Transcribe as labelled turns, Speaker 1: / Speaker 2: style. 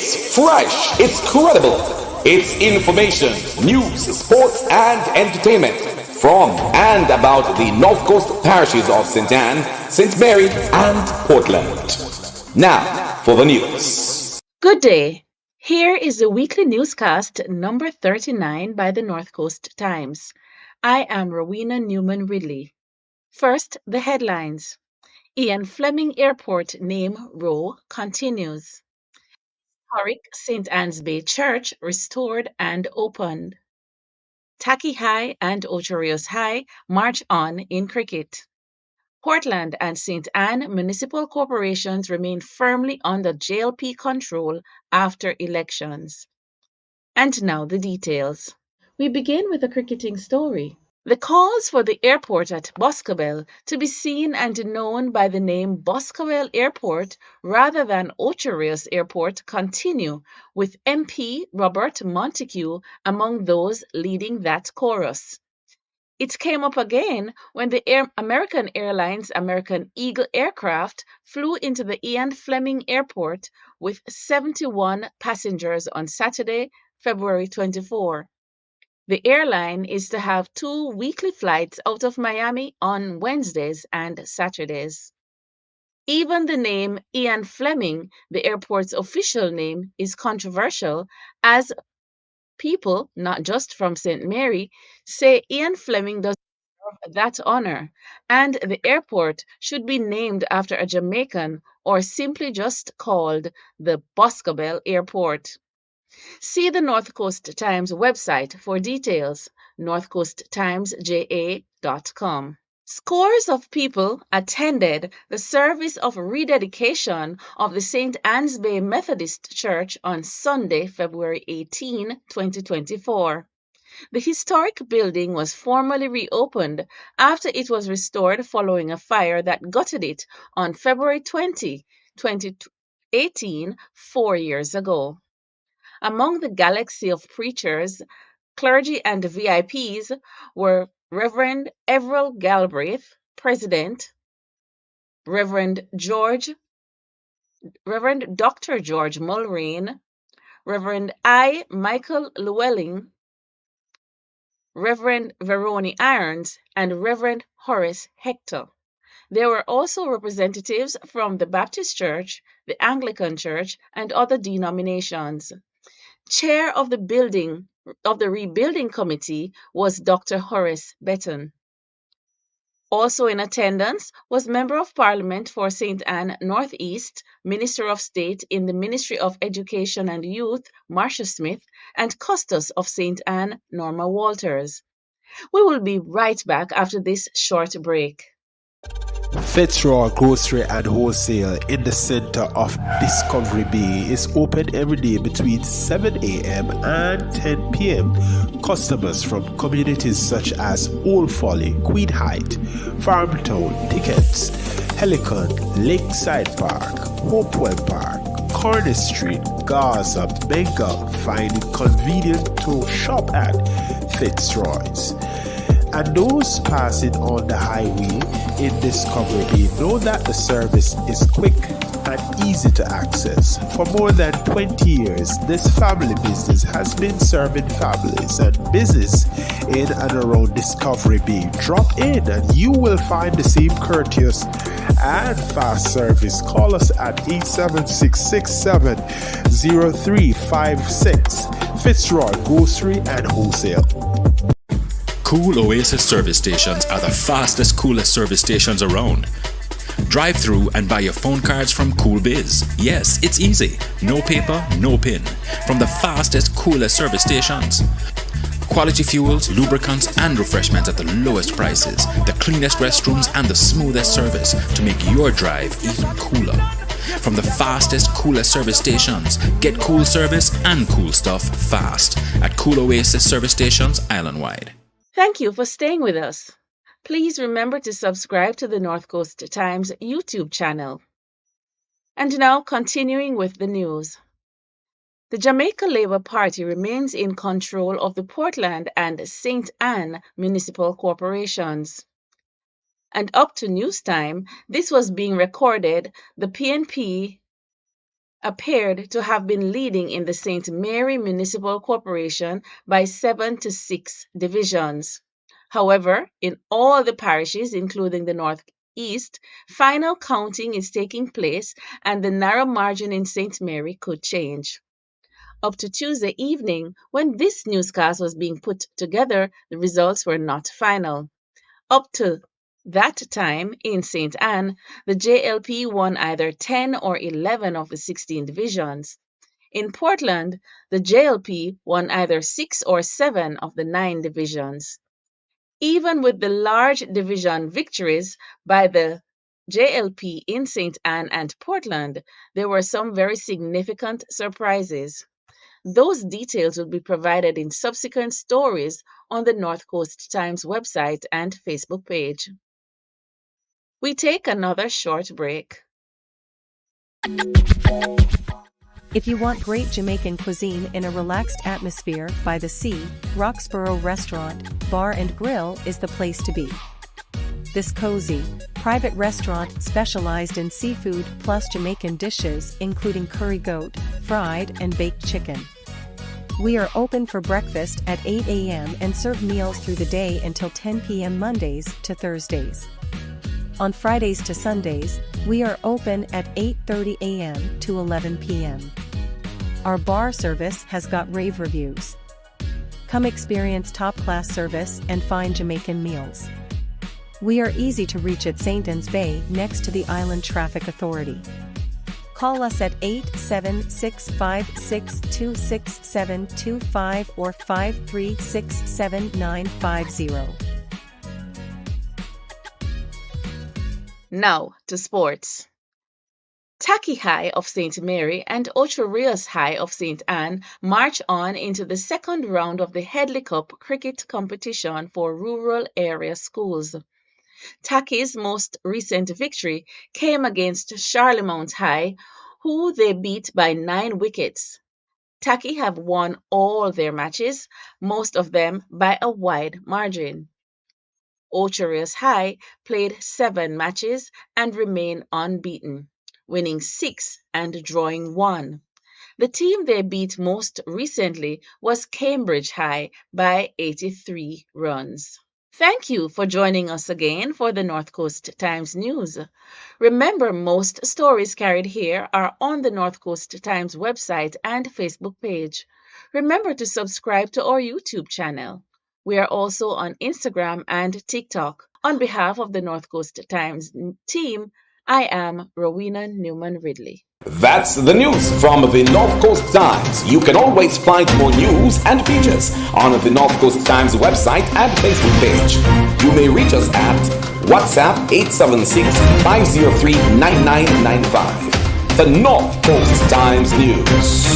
Speaker 1: It's fresh, it's credible, it's information, news, sports, and entertainment from and about the North Coast parishes of St. Anne, St. Mary, and Portland. Now for the news.
Speaker 2: Good day. Here is the weekly newscast number 39 by the North Coast Times. I am Rowena Newman Ridley. First, the headlines. Ian Fleming Airport name row continues. Historic St. Anne's Bay Church restored and opened. Tacky High and Ocho Rios High march on in cricket. Portland and St. Anne municipal corporations remain firmly under JLP control after elections. And now the details. We begin with a cricketing story. The calls for the airport at Boscobel to be seen and known by the name Boscobel Airport rather than Ocho Rios Airport continue, with MP Robert Montague among those leading that chorus. It came up again when the American Airlines American Eagle aircraft flew into the Ian Fleming Airport with 71 passengers on Saturday, February 24. The airline is to have 2 weekly flights out of Miami on Wednesdays and Saturdays. Even the name Ian Fleming, the airport's official name, is controversial as people, not just from St. Mary, say Ian Fleming doesn't deserve that honor, and the airport should be named after a Jamaican or simply just called the Boscobel Airport. See the North Coast Times website for details, northcoasttimesja.com. Scores of people attended the service of rededication of the St. Anne's Bay Methodist Church on Sunday, February 18, 2024. The historic building was formally reopened after it was restored following a fire that gutted it on February 20, 2018, 4 years ago. Among the galaxy of preachers, clergy, and VIPs were Reverend Everell Galbraith, President, Reverend Dr. George Mulrain, Reverend I. Michael Llewellyn, Reverend Veroni Irons, and Reverend Horace Hector. There were also representatives from the Baptist Church, the Anglican Church, and other denominations. Chair of the rebuilding committee was Dr. Horace Betton. Also in attendance was Member of Parliament for St. Anne Northeast, Minister of State in the Ministry of Education and Youth, Marcia Smith, and Custos of St. Anne, Norma Walters. We will be right back after this short break.
Speaker 3: Fitzroy Grocery and Wholesale in the center of Discovery Bay is open every day between 7 a.m. and 10 p.m. Customers from communities such as Old Folly, Queen Height, Farmtown, Tickets, Helicon, Lakeside Park, Hopewell Park, Corner Street, Gaza, Bengal find it convenient to shop at Fitzroy's. And those passing on the highway in Discovery Bay know that the service is quick and easy to access. For more than 20 years, this family business has been serving families and business in and around Discovery Bay. Drop in and you will find the same courteous and fast service. Call us at 876-670-0356. Fitzroy Grocery and Wholesale.
Speaker 4: Cool Oasis service stations are the fastest, coolest service stations around. Drive through and buy your phone cards from Cool Biz. Yes, it's easy. No paper, no pin. From the fastest, coolest service stations. Quality fuels, lubricants, and refreshments at the lowest prices. The cleanest restrooms and the smoothest service to make your drive even cooler. From the fastest, coolest service stations, get cool service and cool stuff fast at Cool Oasis service stations island-wide.
Speaker 2: Thank you for staying with us. Please remember to subscribe to the North Coast Times YouTube channel. And now, continuing with the news. The Jamaica Labour Party remains in control of the Portland and St. Anne municipal corporations. And up to news time, this was being recorded, the PNP appeared to have been leading in the St. Mary Municipal Corporation by 7 to 6 divisions. However, in all the parishes, including the Northeast, final counting is taking place and the narrow margin in St. Mary could change. Up to Tuesday evening, when this newscast was being put together, the results were not final. Up to that time in St. Anne, the JLP won either 10 or 11 of the 16 divisions. In Portland, the JLP won either 6 or 7 of the 9 divisions. Even with the large division victories by the JLP in St. Anne and Portland, there were some very significant surprises. Those details will be provided in subsequent stories on the North Coast Times website and Facebook page. We take another short break.
Speaker 5: If you want great Jamaican cuisine in a relaxed atmosphere by the sea, Roxborough Restaurant, Bar and Grill is the place to be. This cozy, private restaurant specialized in seafood plus Jamaican dishes including curry goat, fried and baked chicken. We are open for breakfast at 8 a.m. and serve meals through the day until 10 p.m. Mondays to Thursdays. On Fridays to Sundays, we are open at 8:30 a.m. to 11 p.m. Our bar service has got rave reviews. Come experience top-class service and fine Jamaican meals. We are easy to reach at St. Anne's Bay next to the Island Traffic Authority. Call us at 87656266725 or 5367950.
Speaker 2: Now to sports. Tacky High of St. Mary and Ocho Rios High of St. Anne march on into the second round of the Headley Cup cricket competition for rural area schools. Tacky's most recent victory came against Charlemont High, who they beat by 9 wickets. Tacky have won all their matches, most of them by a wide margin. Ocho Rios High played 7 matches and remain unbeaten, winning 6 and drawing 1. The team they beat most recently was Cambridge High by 83 runs. Thank you for joining us again for the North Coast Times News. Remember, most stories carried here are on the North Coast Times website and Facebook page. Remember to subscribe to our YouTube channel. We are also on Instagram and TikTok. On behalf of the North Coast Times team, I am Rowena Newman Ridley.
Speaker 1: That's the news from the North Coast Times. You can always find more news and features on the North Coast Times website and Facebook page. You may reach us at WhatsApp 876-503-9995. The North Coast Times News.